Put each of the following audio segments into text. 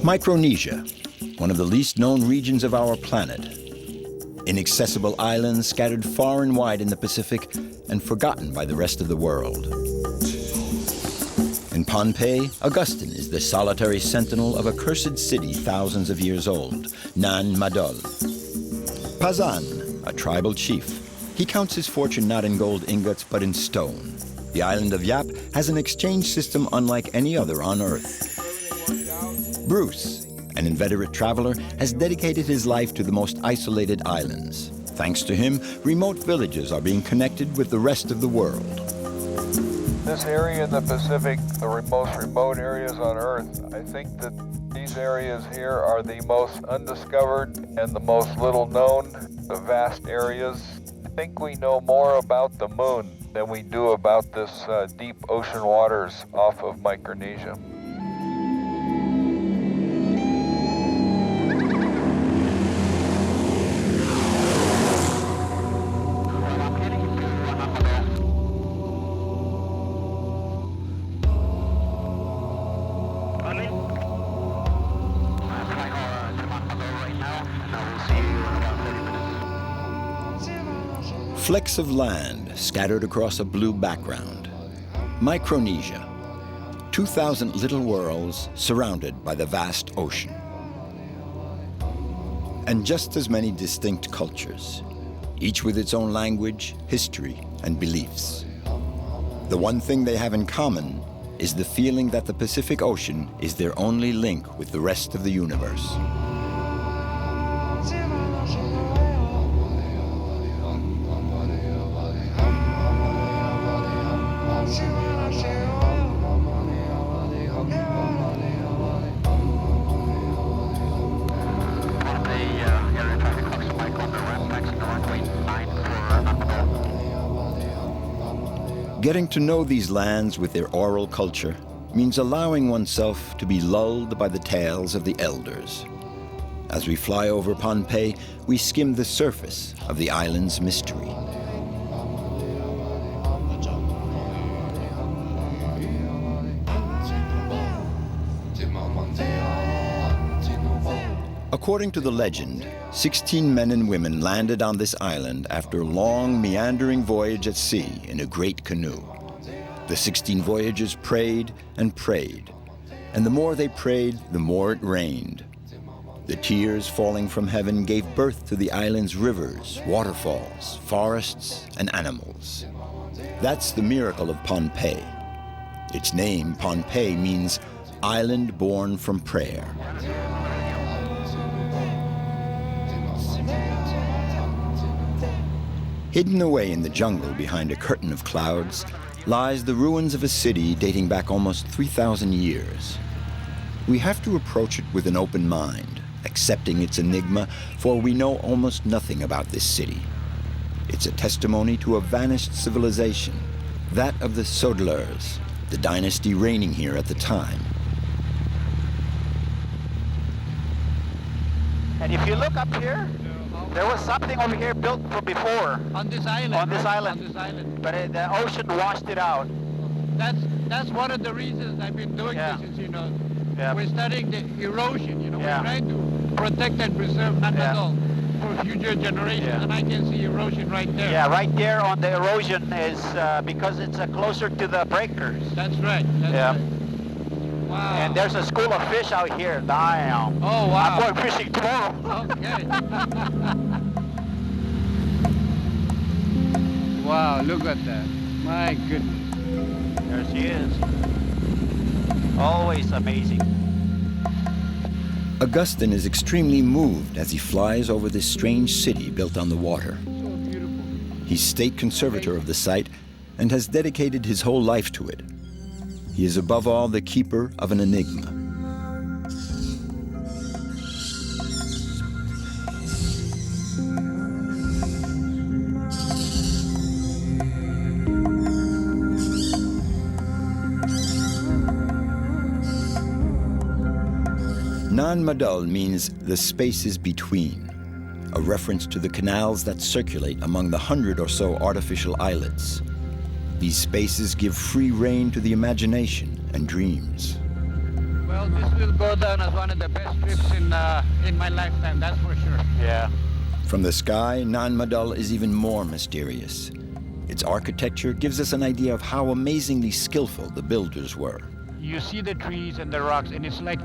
Micronesia, one of the least known regions of our planet. Inaccessible islands scattered far and wide in the Pacific and forgotten by the rest of the world. In Pohnpei, Augustin is the solitary sentinel of a cursed city thousands of years old, Nan Madol. Pasan, a tribal chief. He counts his fortune not in gold ingots, but in stone. The island of Yap has an exchange system unlike any other on Earth. Bruce, an inveterate traveler, has dedicated his life to the most isolated islands. Thanks to him, remote villages are being connected with the rest of the world. This area in the Pacific, the most remote areas on Earth, I think that these areas here are the most undiscovered and the most little known, the vast areas. I think we know more about the moon than we do about this deep ocean waters off of Micronesia. Flecks of land scattered across a blue background. Micronesia, 2,000 little worlds surrounded by the vast ocean. And just as many distinct cultures, each with its own language, history, and beliefs. The one thing they have in common is the feeling that the Pacific Ocean is their only link with the rest of the universe. Getting to know these lands with their oral culture means allowing oneself to be lulled by the tales of the elders. As we fly over Pohnpei, we skim the surface of the island's mystery. According to the legend, 16 men and women landed on this island after a long, meandering voyage at sea in a great canoe. The 16 voyagers prayed and prayed, and the more they prayed, the more it rained. The tears falling from heaven gave birth to the island's rivers, waterfalls, forests, and animals. That's the miracle of Pohnpei. Its name, Pohnpei, means island born from prayer. Hidden away in the jungle behind a curtain of clouds lies the ruins of a city dating back almost 3,000 years. We have to approach it with an open mind, accepting its enigma, for we know almost nothing about this city. It's a testimony to a vanished civilization, that of the Sodlers, the dynasty reigning here at the time. And if you look up here, there was something over here built from before. On this island. On this right? island. On this island. But the ocean washed it out. That's one of the reasons I've been doing this is, we're studying the erosion, we're trying to protect and preserve Nanadol for future generations, and I can see erosion right there. Yeah, right there on the erosion is because it's closer to the breakers. That's right. That's right. Wow. And there's a school of fish out here. Damn. Oh, wow. I'm going fishing tomorrow. Okay. Wow, look at that. My goodness. There she is. Always amazing. Augustin is extremely moved as he flies over this strange city built on the water. So beautiful. He's state conservator of the site and has dedicated his whole life to it. He is above all the keeper of an enigma. Nan Madol means the spaces between, a reference to the canals that circulate among the 100 or so artificial islets. These spaces give free rein to the imagination and dreams. Well, Well, this will go down as one of the best trips in my lifetime, that's for sure. Yeah. From the sky, Nan Madol is even more mysterious. Its architecture gives us an idea of how amazingly skillful the builders were. You see the trees and the rocks, and it's like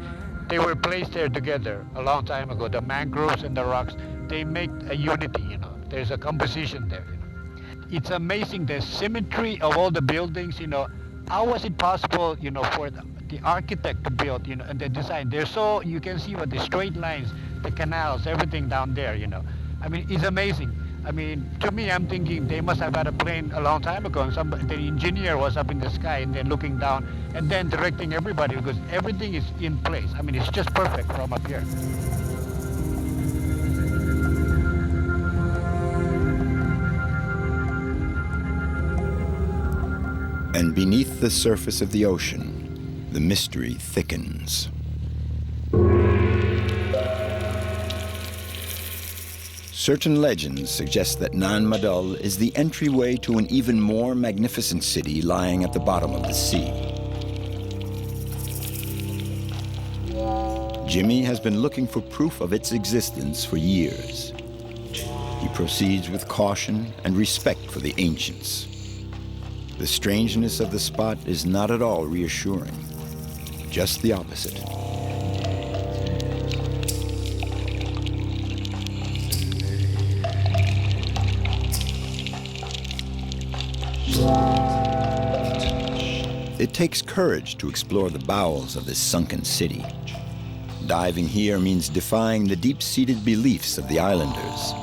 they were placed there together a long time ago. The mangroves and the rocks, they make a unity, you know. There's a composition there. You know. It's amazing, the symmetry of all the buildings, you know. How was it possible, you know, for the architect to build, you know, and the design? They're so, you can see what the straight lines, the canals, everything down there, you know. I mean, it's amazing. I mean, to me, I'm thinking they must have had a plane a long time ago, and the engineer was up in the sky and then looking down and then directing everybody, because everything is in place. I mean, it's just perfect from up here. And beneath the surface of the ocean, the mystery thickens. Certain legends suggest that Nan Madol is the entryway to an even more magnificent city lying at the bottom of the sea. Jimmy has been looking for proof of its existence for years. He proceeds with caution and respect for the ancients. The strangeness of the spot is not at all reassuring, just the opposite. It takes courage to explore the bowels of this sunken city. Diving here means defying the deep-seated beliefs of the islanders.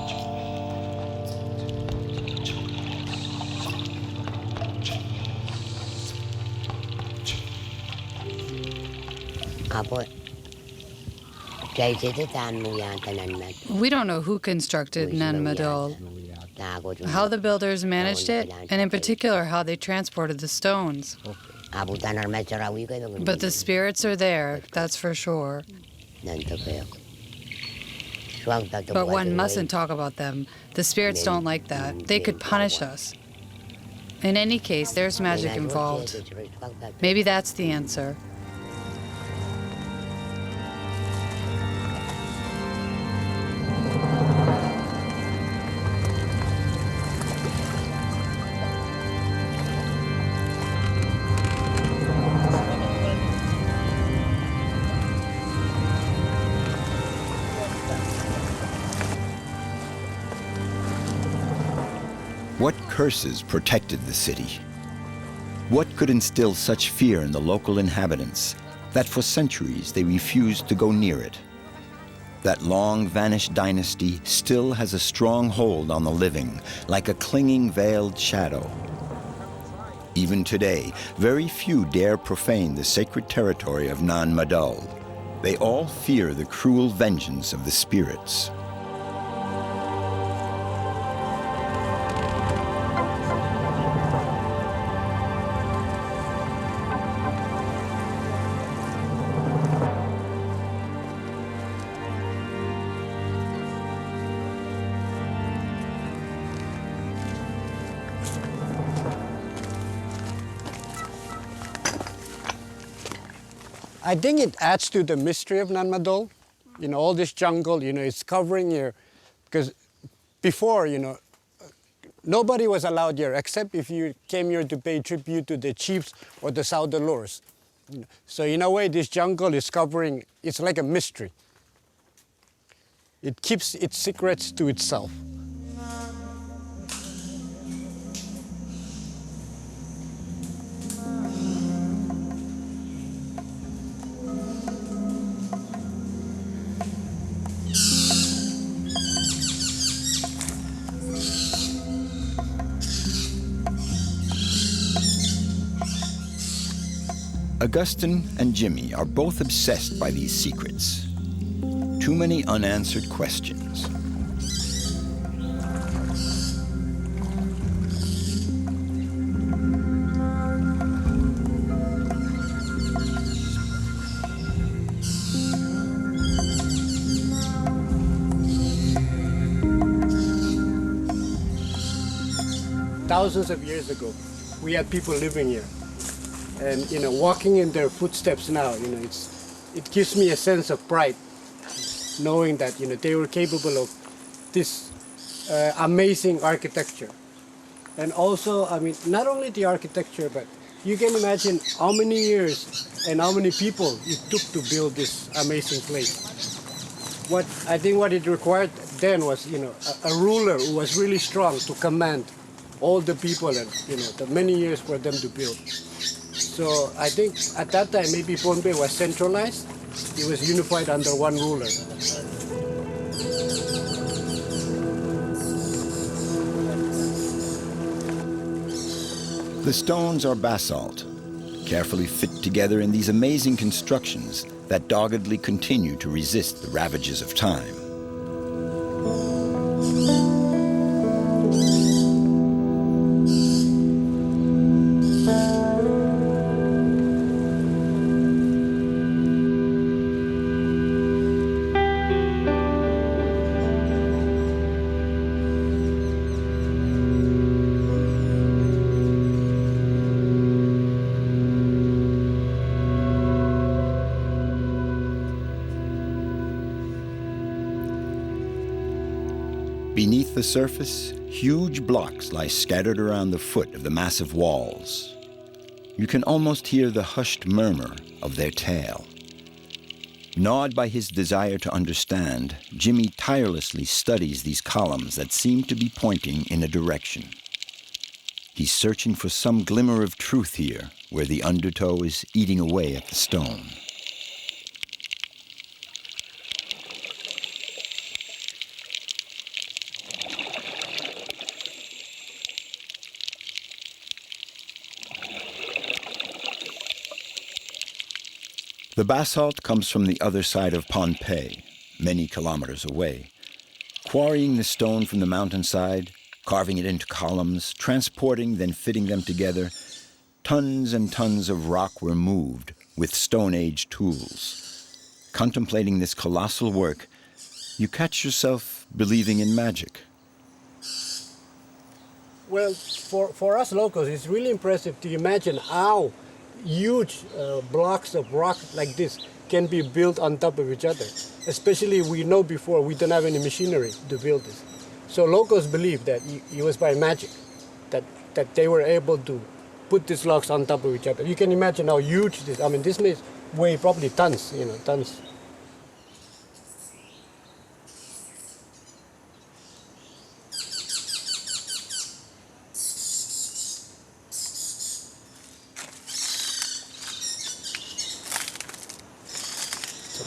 We don't know who constructed Nan Madol, how the builders managed it, and in particular how they transported the stones. But the spirits are there, that's for sure. But one mustn't talk about them. The spirits don't like that. They could punish us. In any case, there's magic involved. Maybe that's the answer. What curses protected the city? What could instill such fear in the local inhabitants that for centuries they refused to go near it? That long-vanished dynasty still has a strong hold on the living, like a clinging veiled shadow. Even today, very few dare profane the sacred territory of Nan Madol. They all fear the cruel vengeance of the spirits. I think it adds to the mystery of Nan Madol. You know, all this jungle, you know, it's covering here. Because before, you know, nobody was allowed here except if you came here to pay tribute to the chiefs or the Southern lords. You know, so in a way, this jungle is covering, it's like a mystery. It keeps its secrets to itself. Augustin and Jimmy are both obsessed by these secrets. Too many unanswered questions. Thousands of years ago, we had people living here. And, you know, walking in their footsteps now, you know, it gives me a sense of pride, knowing that they were capable of this amazing architecture. And also, I mean, not only the architecture, but you can imagine how many years and how many people it took to build this amazing place. I think what it required then was, a ruler who was really strong to command all the people and, the many years for them to build. So I think at that time, maybe Pohnpei was centralized. It was unified under one ruler. The stones are basalt, carefully fit together in these amazing constructions that doggedly continue to resist the ravages of time. Beneath the surface, huge blocks lie scattered around the foot of the massive walls. You can almost hear the hushed murmur of their tale. Gnawed by his desire to understand, Jimmy tirelessly studies these columns that seem to be pointing in a direction. He's searching for some glimmer of truth here, where the undertow is eating away at the stone. The basalt comes from the other side of Pohnpei, many kilometers away. Quarrying the stone from the mountainside, carving it into columns, transporting, then fitting them together, tons and tons of rock were moved with Stone Age tools. Contemplating this colossal work, you catch yourself believing in magic. Well, for us locals, it's really impressive to imagine how huge blocks of rock like this can be built on top of each other. Especially we know before we don't have any machinery to build this. So locals believe that it was by magic that they were able to put these blocks on top of each other. You can imagine how huge this, I mean, this may weigh probably tons, tons.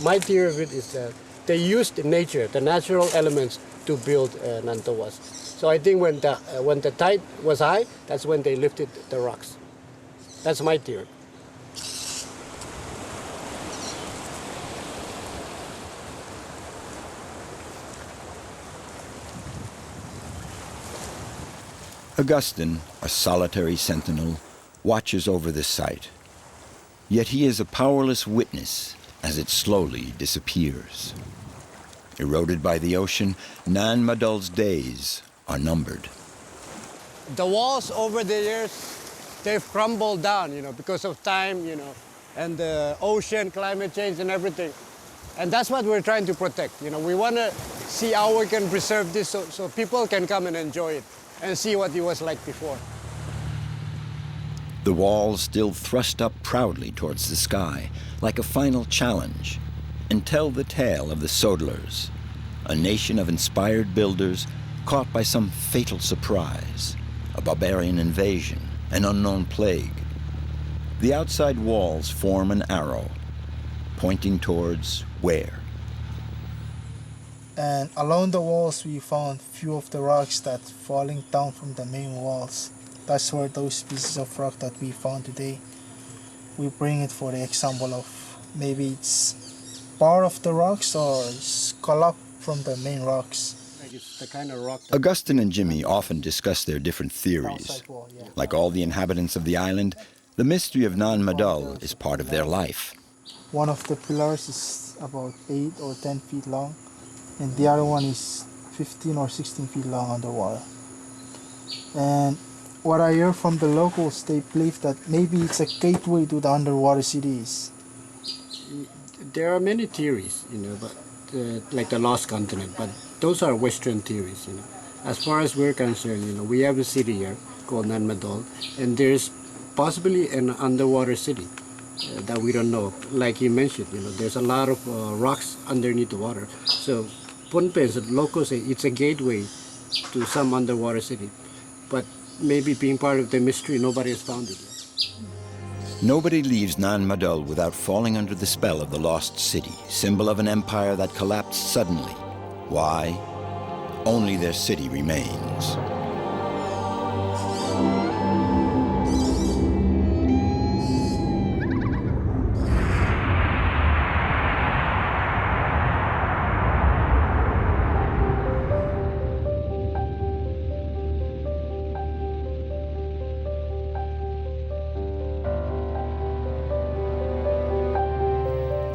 My theory of it is that they used nature, the natural elements, to build Nantawas. So I think when the tide was high, that's when they lifted the rocks. That's my theory. Augustin, a solitary sentinel, watches over the site. Yet he is a powerless witness as it slowly disappears. Eroded by the ocean, Nan Madol's days are numbered. The walls over the years, they've crumbled down, because of time, and the ocean, climate change and everything. And that's what we're trying to protect. We want to see how we can preserve this so people can come and enjoy it and see what it was like before. The walls still thrust up proudly towards the sky, like a final challenge, and tell the tale of the Sodlers, a nation of inspired builders caught by some fatal surprise, a barbarian invasion, an unknown plague. The outside walls form an arrow, pointing towards where? And along the walls we found few of the rocks that falling down from the main walls. That's where those pieces of rock that we found today, we bring it for the example of maybe it's part of the rocks or it's collapsed from the main rocks. Like it's the kind of rock Augustin and Jimmy often discuss their different theories. Like all the inhabitants of the island, the mystery of Nan Madol is part of their life. One of the pillars is about 8 or 10 feet long, and the other one is 15 or 16 feet long underwater. And what I hear from the locals, they believe that maybe it's a gateway to the underwater cities. There are many theories, but like the lost continent, but those are Western theories, As far as we're concerned, we have a city here called Nan Madol, and there's possibly an underwater city that we don't know of. Like you mentioned, there's a lot of rocks underneath the water. So Pohnpei's, locals say it's a gateway to some underwater city. But maybe being part of the mystery, nobody has found it yet. Nobody leaves Nan Madol without falling under the spell of the lost city, symbol of an empire that collapsed suddenly. Why? Only their city remains.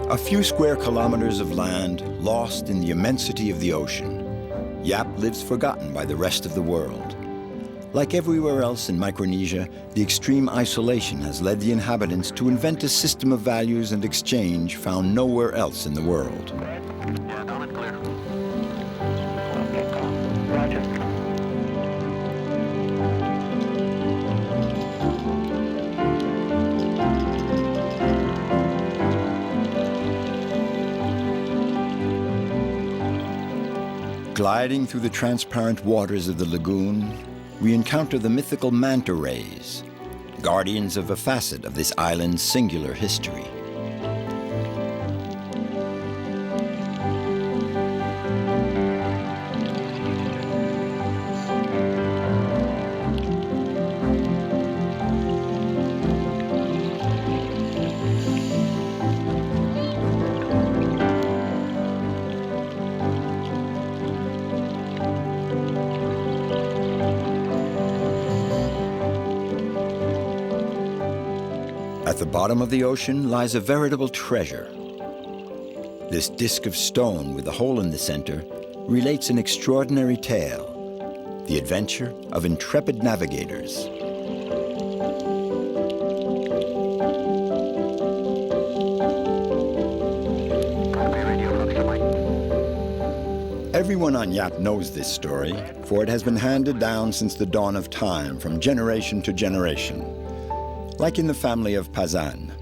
A few square kilometers of land lost in the immensity of the ocean. Yap lives forgotten by the rest of the world. Like everywhere else in Micronesia, the extreme isolation has led the inhabitants to invent a system of values and exchange found nowhere else in the world. Yeah, down and clear. Roger. Gliding through the transparent waters of the lagoon, we encounter the mythical manta rays, guardians of a facet of this island's singular history. At the bottom of the ocean lies a veritable treasure. This disk of stone with a hole in the center relates an extraordinary tale, the adventure of intrepid navigators. Everyone on Yap knows this story, for it has been handed down since the dawn of time from generation to generation. Like in the family of Pasan.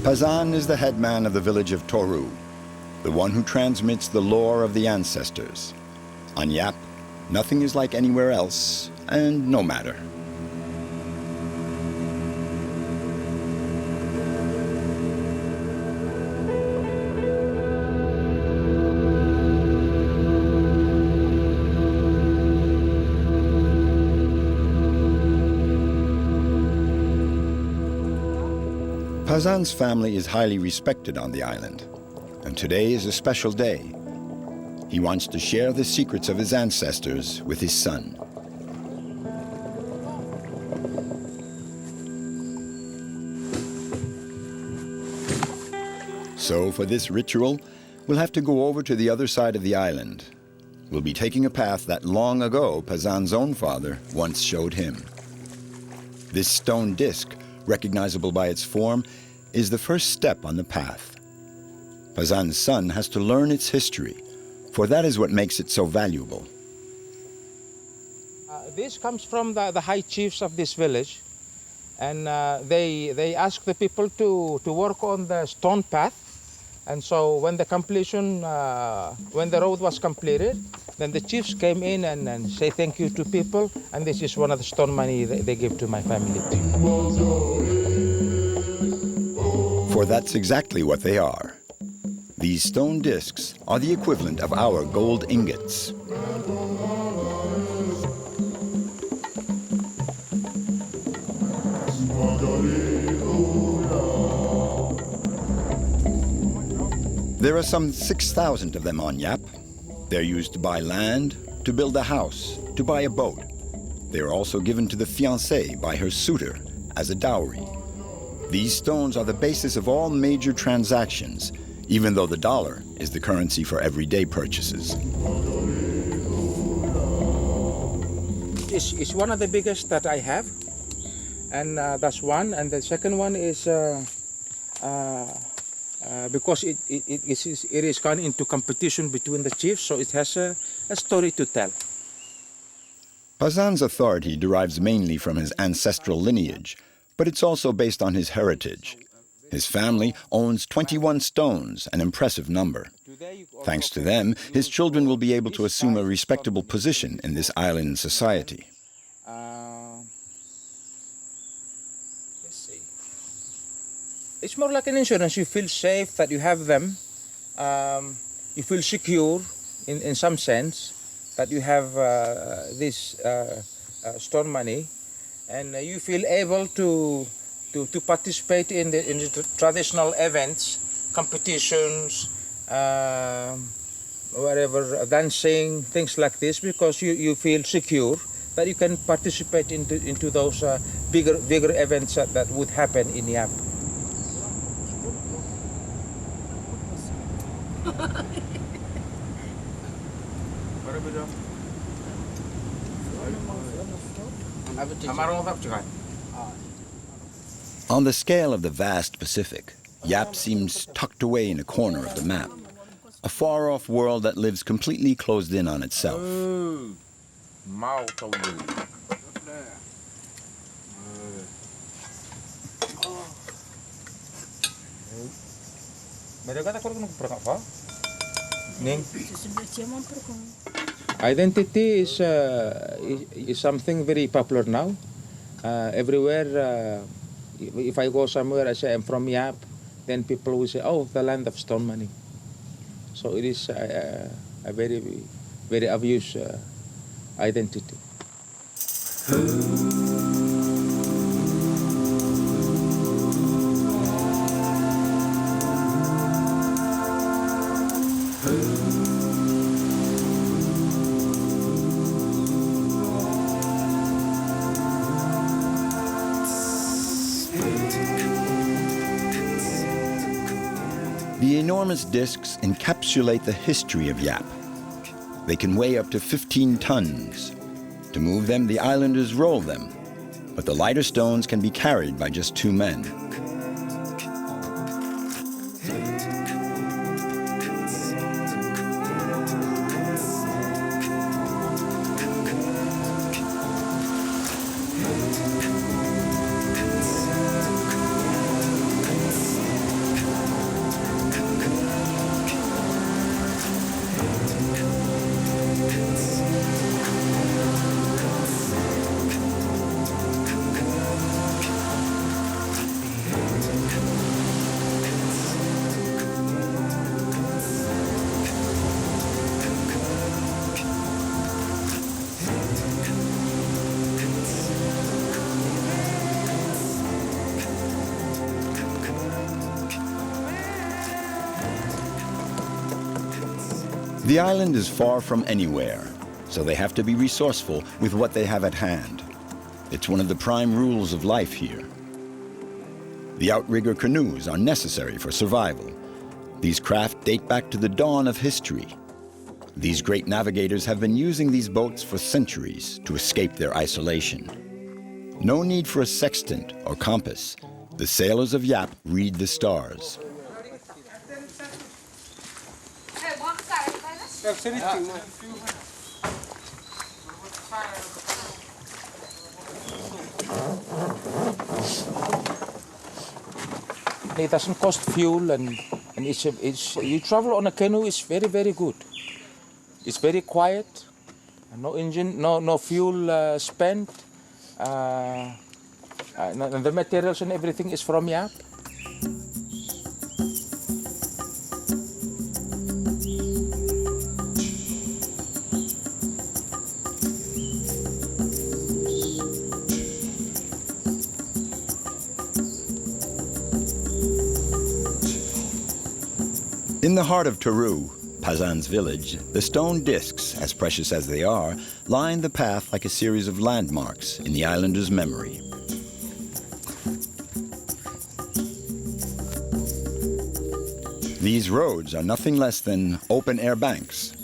Pasan is the headman of the village of Toru, the one who transmits the lore of the ancestors. On Yap, nothing is like anywhere else, and no matter. Pasan's family is highly respected on the island, and today is a special day. He wants to share the secrets of his ancestors with his son. So for this ritual, we'll have to go over to the other side of the island. We'll be taking a path that long ago Pasan's own father once showed him. This stone disc, recognizable by its form, is the first step on the path. Pasan's son has to learn its history, for that is what makes it so valuable. This comes from the high chiefs of this village, and they ask the people to work on the stone path. And so when the road was completed, then the chiefs came in and say thank you to people, and this is one of the stone money they give to my family. For that's exactly what they are. These stone discs are the equivalent of our gold ingots. There are some 6,000 of them on Yap. They're used to buy land, to build a house, to buy a boat. They are also given to the fiancée by her suitor as a dowry. These stones are the basis of all major transactions, even though the dollar is the currency for everyday purchases. It's one of the biggest that I have, and that's one. And the second one is because it is gone into competition between the chiefs, so it has a story to tell. Pasan's authority derives mainly from his ancestral lineage, but it's also based on his heritage. His family owns 21 stones, an impressive number. Thanks to them, his children will be able to assume a respectable position in this island society. Let's see. It's more like an insurance. You feel safe that you have them. You feel secure in some sense that you have this stone money, and you feel able to participate in the traditional events, competitions, whatever, dancing, things like this, because you feel secure that you can participate into those bigger events that would happen in Yap. On the scale of the vast Pacific, Yap seems tucked away in a corner of the map, a far-off world that lives completely closed in on itself. Identity is something very popular now. Everywhere, if I go somewhere, I say I'm from Yap, then people will say, oh, the land of stone money. So it is a very, very obvious identity. The enormous discs encapsulate the history of Yap. They can weigh up to 15 tons. To move them, the islanders roll them, but the lighter stones can be carried by just 2 men. The island is far from anywhere, so they have to be resourceful with what they have at hand. It's one of the prime rules of life here. The outrigger canoes are necessary for survival. These craft date back to the dawn of history. These great navigators have been using these boats for centuries to escape their isolation. No need for a sextant or compass. The sailors of Yap read the stars. It doesn't cost fuel, and you travel on a canoe is very, very good. It's very quiet, no engine, no fuel spent, and the materials and everything is from Yap. In the heart of Taru, Pasan's village, the stone discs, as precious as they are, line the path like a series of landmarks in the islanders' memory. These roads are nothing less than open-air banks.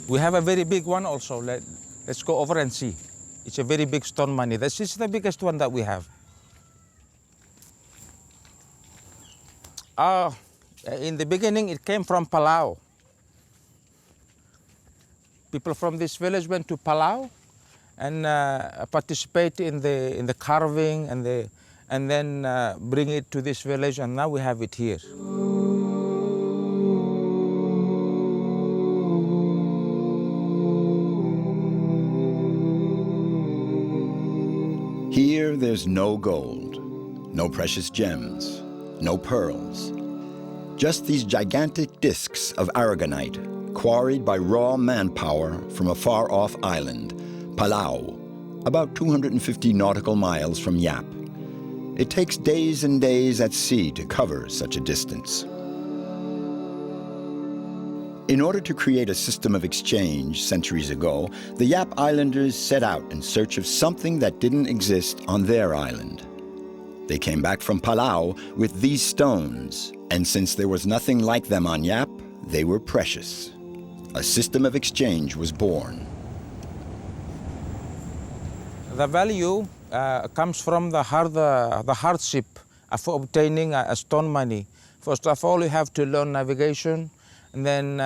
We have a very big one also. Let's go over and see. It's a very big stone money. This is the biggest one that we have. In the beginning, it came from Palau. People from this village went to Palau and participate in the carving and then bring it to this village, and now we have it here. Here there's no gold, no precious gems, no pearls. Just these gigantic discs of aragonite, quarried by raw manpower from a far-off island, Palau, about 250 nautical miles from Yap. It takes days and days at sea to cover such a distance. In order to create a system of exchange centuries ago, the Yap Islanders set out in search of something that didn't exist on their island. They came back from Palau with these stones, and since there was nothing like them on Yap, they were precious. A system of exchange was born. The value comes from the hardship of obtaining a stone money. First of all, you have to learn navigation, and then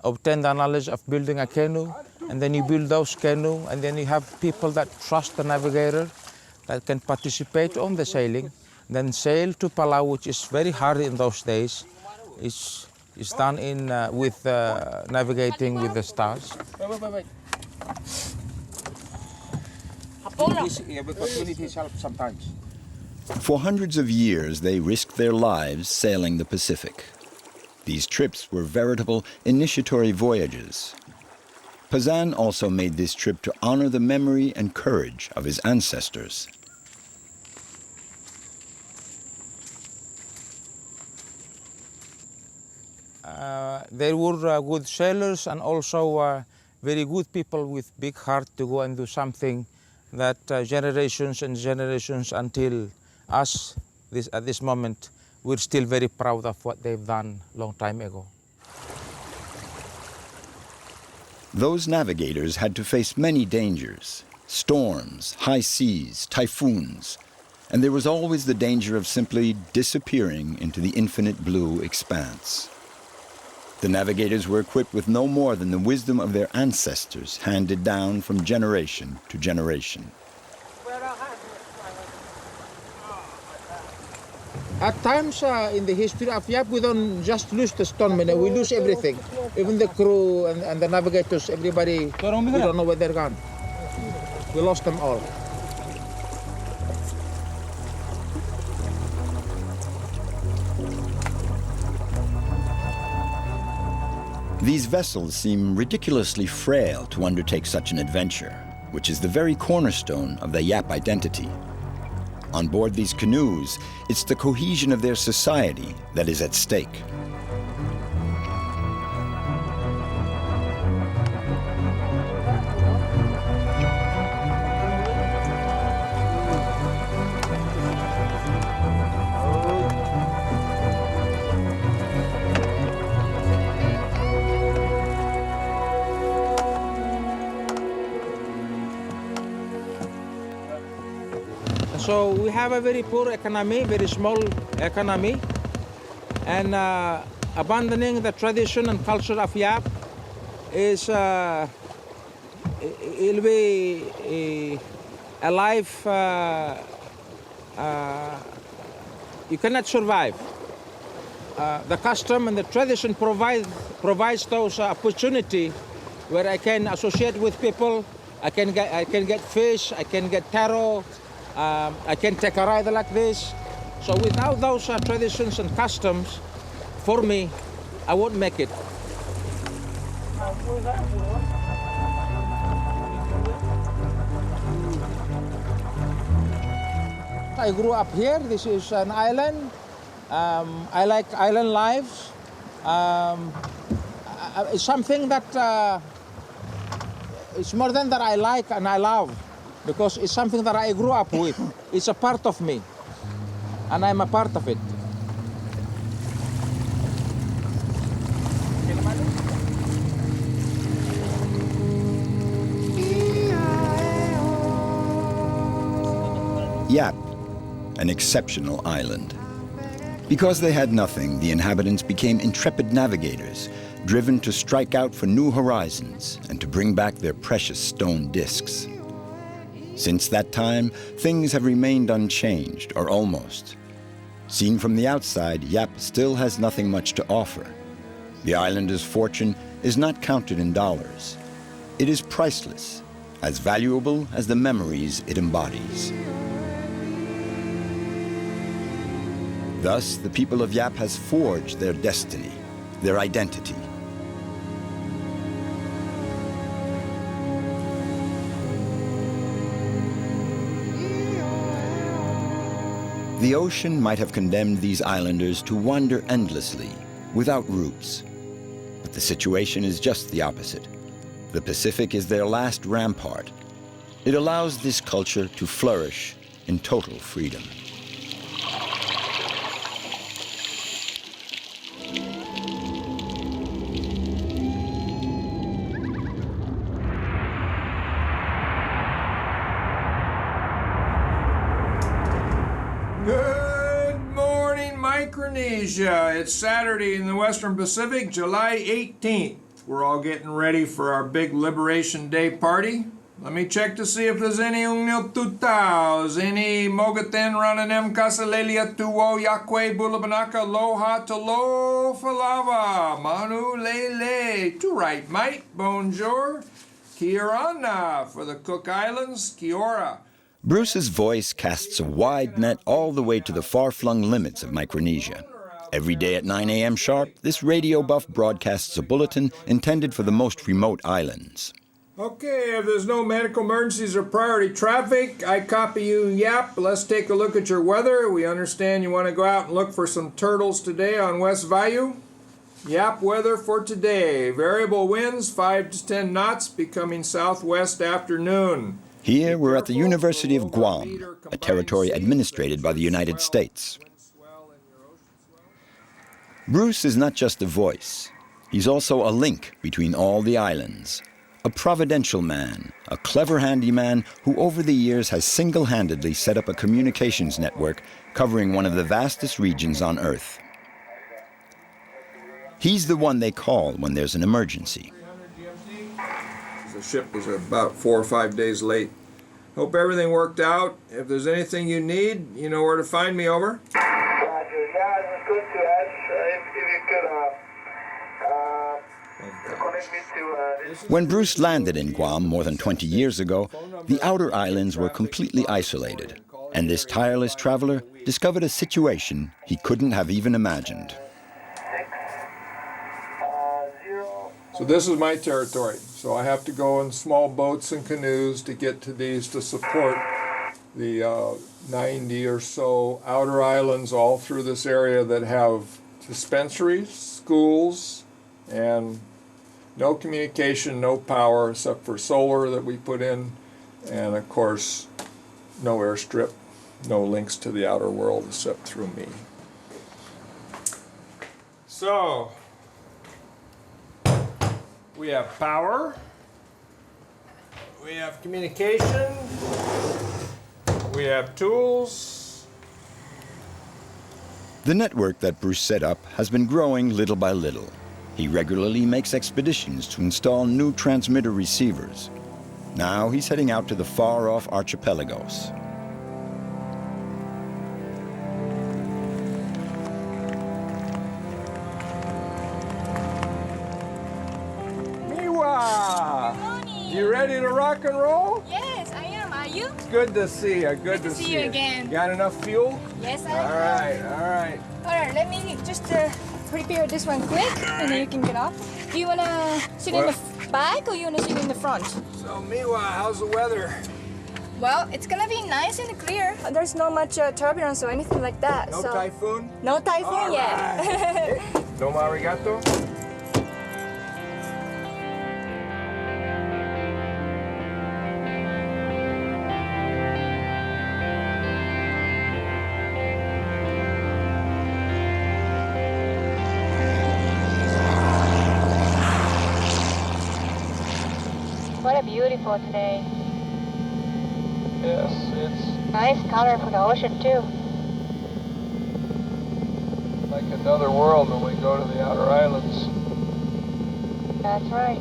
obtain the knowledge of building a canoe, and then you build those canoe, and then you have people that trust the navigator that can participate on the sailing, then sail to Palau, which is very hard in those days. It's done with navigating with the stars. Wait. Because we need his help sometimes. For hundreds of years, they risked their lives sailing the Pacific. These trips were veritable initiatory voyages. Pasan also made this trip to honor the memory and courage of his ancestors. They were good sailors and also very good people with big heart to go and do something that generations and generations until us at this moment, we're still very proud of what they've done long time ago. Those navigators had to face many dangers: storms, high seas, typhoons, and there was always the danger of simply disappearing into the infinite blue expanse. The navigators were equipped with no more than the wisdom of their ancestors, handed down from generation to generation. At times in the history of Yap, we don't just lose the stone money, we lose everything. Even the crew and the navigators, everybody, we don't know where they're gone. We lost them all. These vessels seem ridiculously frail to undertake such an adventure, which is the very cornerstone of the Yap identity. On board these canoes, it's the cohesion of their society that is at stake. So we have a very poor economy, very small economy, and abandoning the tradition and culture of Yap is it'll be a life you cannot survive. The custom and the tradition provides those opportunity where I can associate with people. I can get fish. I can get taro. I can take a ride like this. So without those traditions and customs, for me, I won't make it. I grew up here. This is an island. I like island lives. It's something that it's more than that I like and I love, because it's something that I grew up with. It's a part of me. and I'm a part of it. Yap, an exceptional island. Because they had nothing, the inhabitants became intrepid navigators, driven to strike out for new horizons and to bring back their precious stone discs. Since that time, things have remained unchanged, or almost. Seen from the outside, Yap still has nothing much to offer. The islander's fortune is not counted in dollars. It is priceless, as valuable as the memories it embodies. Thus, the people of Yap has forged their destiny, their identity. The ocean might have condemned these islanders to wander endlessly, without roots. But the situation is just the opposite. The Pacific is their last rampart. It allows this culture to flourish in total freedom. Good morning, Micronesia. It's Saturday in the Western Pacific, July 18th. We're all getting ready for our big Liberation Day party. Let me check to see if there's any ungnil tutaos, any mogaten rananem kasalelia tuwo yakwe bulabanaka loha tolo falava, manu lele, to right mate, bonjour, kiorana for the Cook Islands, kiora. Bruce's voice casts a wide net all the way to the far-flung limits of Micronesia. Every day at 9 a.m. sharp, this radio buff broadcasts a bulletin intended for the most remote islands. Okay, if there's no medical emergencies or priority traffic, I copy you, Yap. Let's take a look at your weather. We understand you want to go out and look for some turtles today on West Vayu. Yap weather for today. Variable winds, 5 to 10 knots, becoming southwest afternoon. Here we're at the University of Guam, a territory administrated by the United States. Bruce is not just a voice. He's also a link between all the islands. A providential man, a clever handyman who over the years has single-handedly set up a communications network covering one of the vastest regions on Earth. He's the one they call when there's an emergency. The ship was about 4 or 5 days late. Hope everything worked out. If there's anything you need, you know where to find me, over. Roger. Yeah, I was going to ask if you could connect me to... When Bruce landed in Guam more than 20 years ago, the outer islands were completely isolated, and this tireless traveler discovered a situation he couldn't have even imagined. So this is my territory. So I have to go in small boats and canoes to get to these to support the 90 or so outer islands all through this area that have dispensaries, schools, and no communication, no power except for solar that we put in, and of course no airstrip, no links to the outer world except through me. So we have power, we have communication, we have tools. The network that Bruce set up has been growing little by little. He regularly makes expeditions to install new transmitter receivers. Now he's heading out to the far-off archipelagos. You ready to rock and roll? Yes, I am. Are you? Good to see you. Good to see you again. Got enough fuel? Yes, I have. All right. All right, let me just prepare this one quick, and then you can get off. Do you want to sit in the back, or you want to sit in the front? So, Miwa, how's the weather? Well, it's going to be nice and clear. There's not much turbulence or anything like that. No typhoon? No typhoon yet. Hey, domo arigato. quite beautiful today. Yes, it's Nice color for the ocean too. like another world when we go to the outer islands. That's right.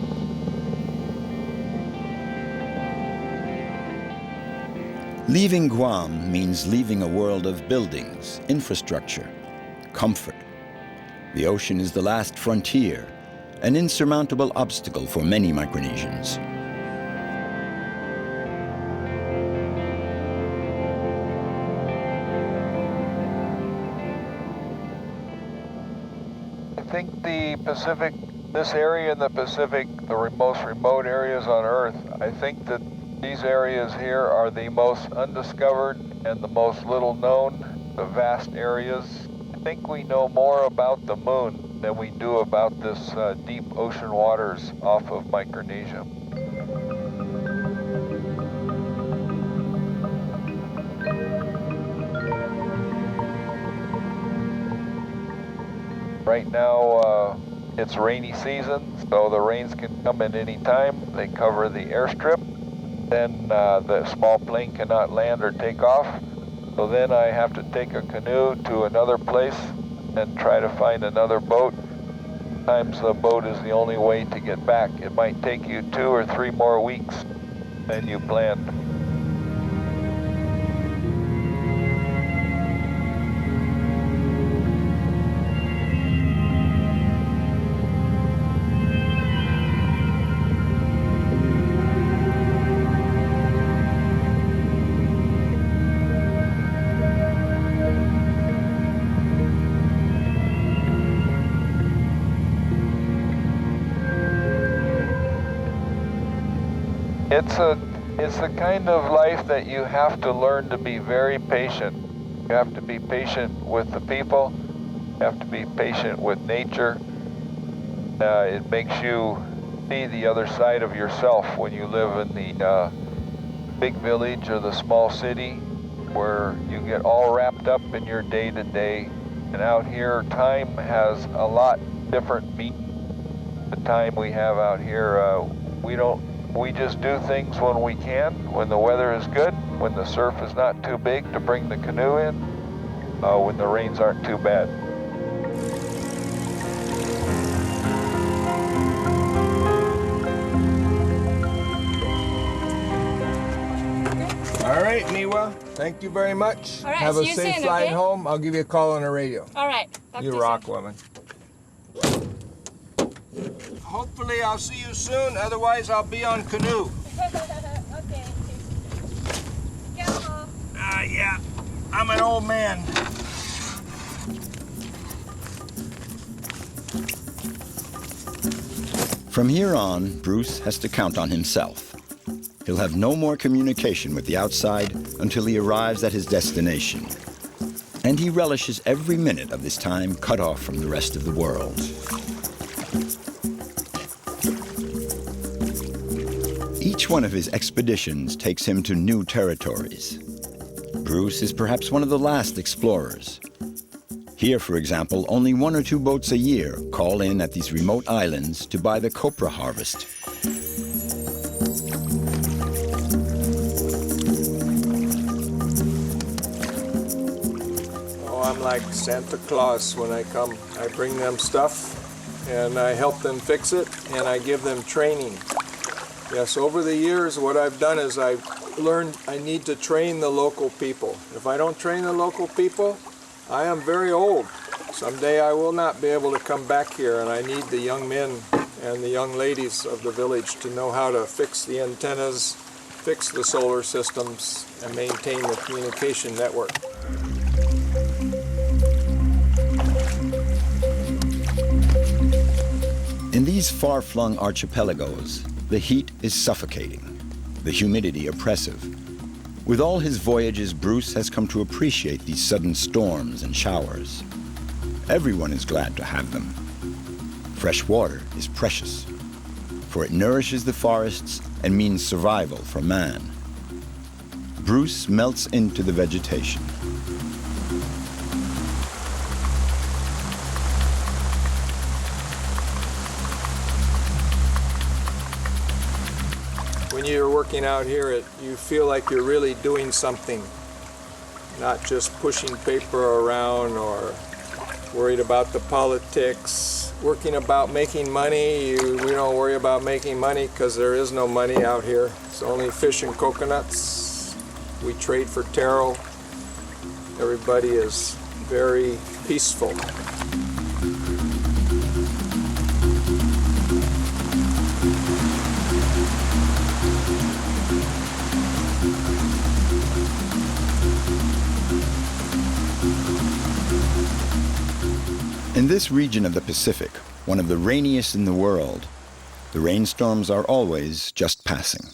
Leaving Guam means leaving a world of buildings, infrastructure, comfort. The ocean is the last frontier, an insurmountable obstacle for many Micronesians. I think the Pacific, this area in the Pacific, the most remote areas on Earth, I think that these areas here are the most undiscovered and the most little known, the vast areas. I think we know more about the moon than we do about this deep ocean waters off of Micronesia. Right now, it's rainy season, so the rains can come at any time. They cover the airstrip. Then the small plane cannot land or take off. So then I have to take a canoe to another place and try to find another boat. Sometimes the boat is the only way to get back. It might take you 2 or 3 more weeks than you planned. It's the kind of life that you have to learn to be very patient. You have to be patient with the people. You have to be patient with nature. It makes you see the other side of yourself when you live in the big village or the small city, where you get all wrapped up in your day-to-day. And out here, time has a lot different meaning. The time we have out here, we just do things when we can, when the weather is good, when the surf is not too big to bring the canoe in, when the rains aren't too bad. All right, Niwa. Thank you very much. All right, Have a see you safe soon, flight okay? home. I'll give you a call on the radio. All right. Talk to You you rock, soon. woman. Hopefully I'll see you soon. Otherwise, I'll be on canoe. Okay. Careful. Yeah. I'm an old man. From here on, Bruce has to count on himself. He'll have no more communication with the outside until he arrives at his destination. And he relishes every minute of this time cut off from the rest of the world. Each one of his expeditions takes him to new territories. Bruce is perhaps one of the last explorers. Here, for example, only 1 or 2 boats a year call in at these remote islands to buy the copra harvest. Oh, I'm like Santa Claus when I come. I bring them stuff, and I help them fix it, and I give them training. Yes, over the years, what I've done is I've learned I need to train the local people. If I don't train the local people, I am very old. Someday I will not be able to come back here, and I need the young men and the young ladies of the village to know how to fix the antennas, fix the solar systems, and maintain the communication network. In these far-flung archipelagos, the heat is suffocating, the humidity oppressive. With all his voyages, Bruce has come to appreciate these sudden storms and showers. Everyone is glad to have them. Fresh water is precious, for it nourishes the forests and means survival for man. Bruce melts into the vegetation. When when you're working out here, you feel like you're really doing something, not just pushing paper around or worried about the politics. Working about making money, we don't worry about making money because there is no money out here. It's only fish and coconuts. We trade for taro. Everybody is very peaceful. In this region of the Pacific, one of the rainiest in the world, the rainstorms are always just passing.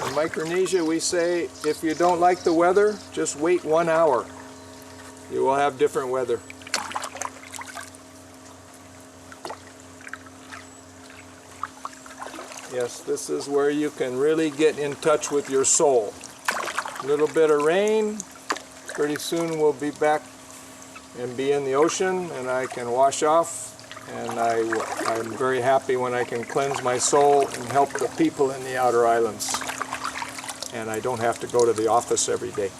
In Micronesia, we say, if you don't like the weather, just wait 1 hour. You will have different weather. Yes, this is where you can really get in touch with your soul. A little bit of rain, pretty soon we'll be back and be in the ocean, and I can wash off, and I'm very happy when I can cleanse my soul and help the people in the outer islands. And I don't have to go to the office every day.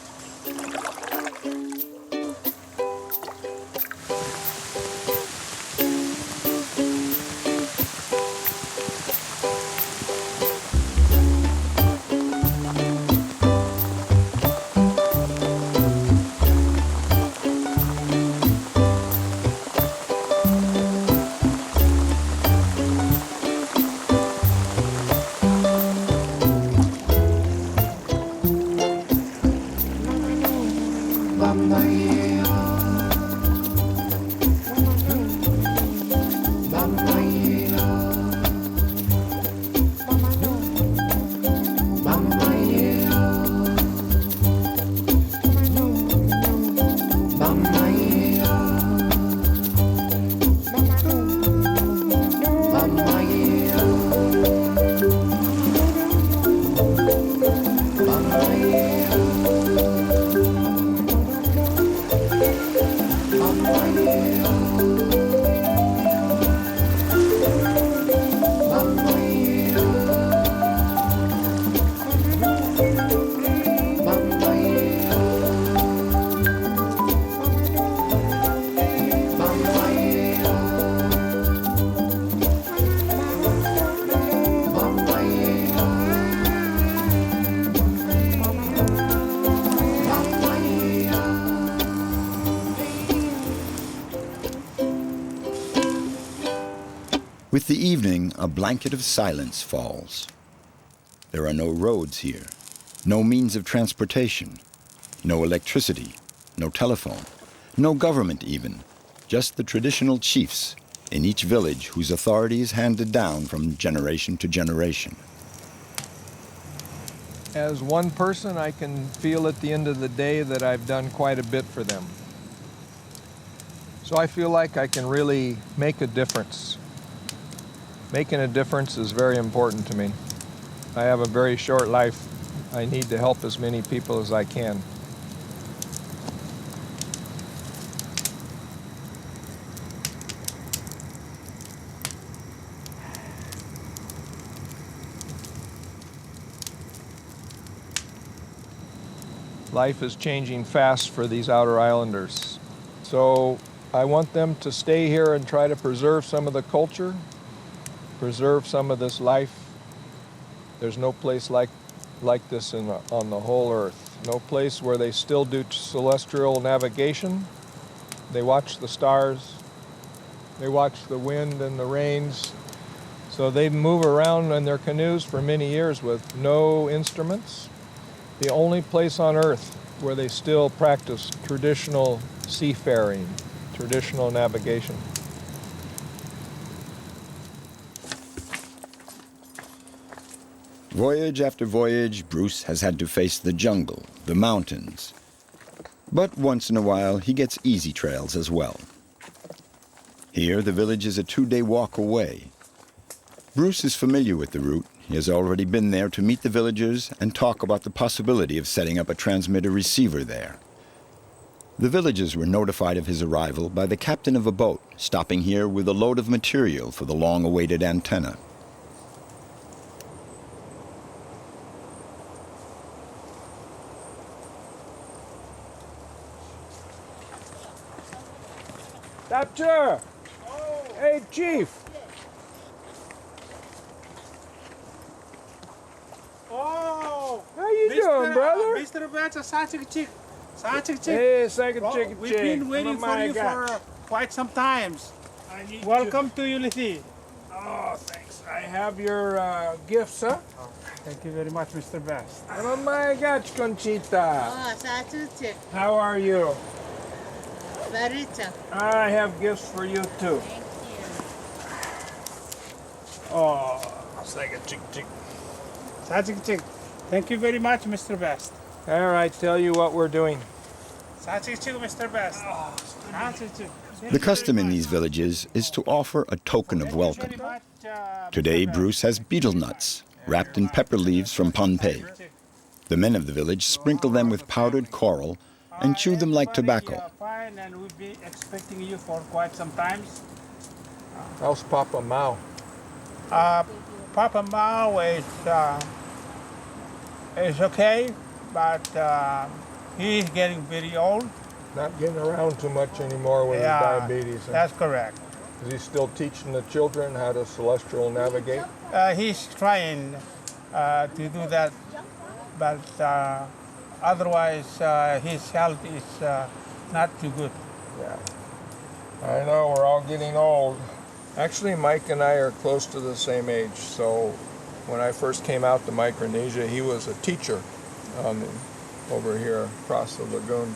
With the evening, a blanket of silence falls. There are no roads here, no means of transportation, no electricity, no telephone, no government even, just the traditional chiefs in each village whose authority is handed down from generation to generation. As one person, I can feel at the end of the day that I've done quite a bit for them. So I feel like I can really make a difference. Making a difference is very important to me. I have a very short life. I need to help as many people as I can. Life is changing fast for these outer islanders. So I want them to stay here and try to preserve some of the culture, preserve some of this life. There's no place like this on the whole earth. No place where they still do celestial navigation. They watch the stars. They watch the wind and the rains. So they move around in their canoes for many years with no instruments. The only place on earth where they still practice traditional seafaring, traditional navigation. Voyage after voyage, Bruce has had to face the jungle, the mountains. But once in a while, he gets easy trails as well. Here, the village is a 2-day walk away. Bruce is familiar with the route. He has already been there to meet the villagers and talk about the possibility of setting up a transmitter-receiver there. The villagers were notified of his arrival by the captain of a boat stopping here with a load of material for the long-awaited antenna. Capture! Hey, Chief! Oh! How you doing, brother? Mr. Betts, Sachik. Hey, second chicken. We've been waiting for you for quite some times. Welcome to Ulysses. Oh, thanks. I have your gifts, huh? Oh, thank you very much, Mr. Best. Oh my gosh, Conchita. Oh, Sachik. How are you? Very good. I have gifts for you, too. Thank you. Oh, second chick. Sachik. Thank you very much, Mr. Best. All right, tell you what we're doing. Sachik, Mr. Best. Sachik. The custom in these villages is to offer a token of welcome. Today, Bruce has betel nuts wrapped in pepper leaves from Pohnpei. The men of the village sprinkle them with powdered coral and chew them like tobacco. Fine, and we've been expecting you for quite some time. How's Papa Mao? Papa Mao is okay, but he's getting very old. Not getting around too much anymore with his diabetes. Huh? That's correct. Is he still teaching the children how to celestial navigate? He's trying to do that, but otherwise his health is not too good. Yeah. I know, we're all getting old. Actually, Mike and I are close to the same age, so when I first came out to Micronesia, he was a teacher over here across the lagoon.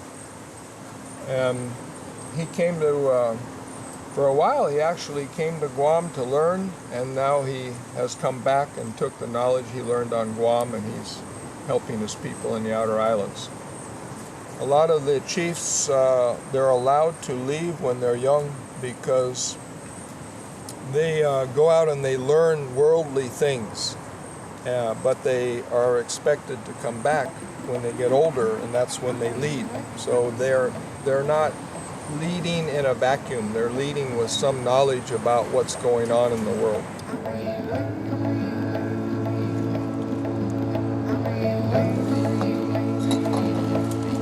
And he came to, for a while he actually came to Guam to learn, and now he has come back and took the knowledge he learned on Guam, and he's helping his people in the outer islands. A lot of the chiefs, they're allowed to leave when they're young because they go out and they learn worldly things, but they are expected to come back when they get older, and that's when they lead. So they're not leading in a vacuum. They're leading with some knowledge about what's going on in the world.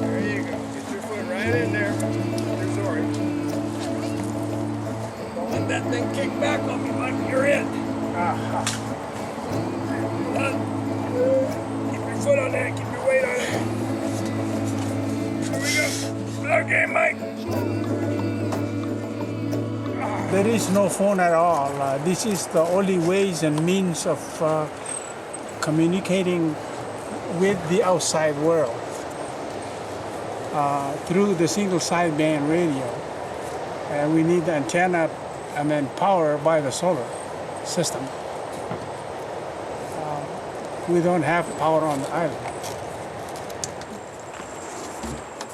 There you go. Get your foot right in there. Resort. Don't let that thing kick back on me, Mike. You're in. Keep your foot on that. Keep your weight on it. Here we go. Okay, Mike. There is no phone at all. This is the only ways and means of communicating with the outside world through the single sideband radio. And we need the antenna and then power by the solar system. We don't have power on the island.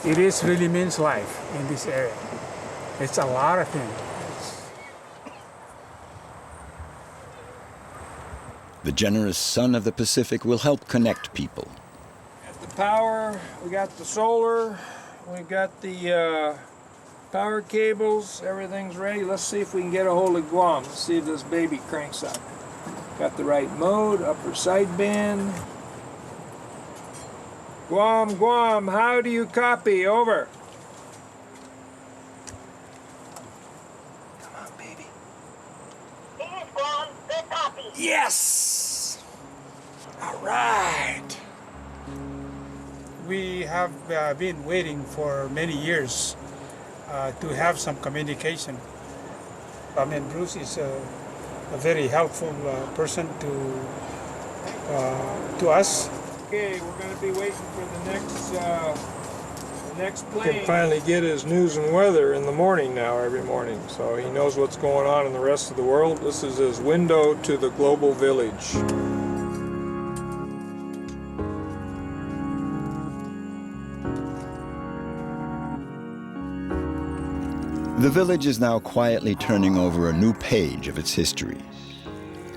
It is really means life in this area. It's a lot of things. The generous Son of the Pacific will help connect people. Got the power, we got the solar, we got the power cables, everything's ready. Let's see if we can get a hold of Guam. Let's see if this baby cranks up. Got the right mode, upper sideband. Guam, how do you copy? Over. Come on, baby. This is Guam. Good copy. Yes! All right. We have been waiting for many years to have some communication. I mean, Bruce is a very helpful person to us. Okay, we're going to be waiting for the next plane. He can finally get his news and weather in the morning now, every morning, so he knows what's going on in the rest of the world. This is his window to the global village. The village is now quietly turning over a new page of its history.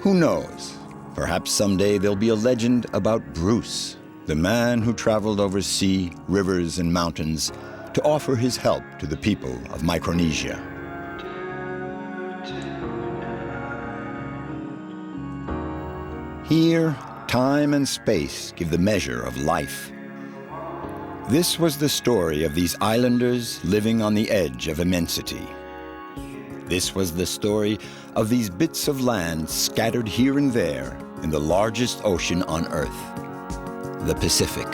Who knows? Perhaps someday there'll be a legend about Bruce, the man who traveled over sea, rivers, and mountains to offer his help to the people of Micronesia. Here, time and space give the measure of life. This was the story of these islanders living on the edge of immensity. This was the story of these bits of land scattered here and there in the largest ocean on Earth, the Pacific.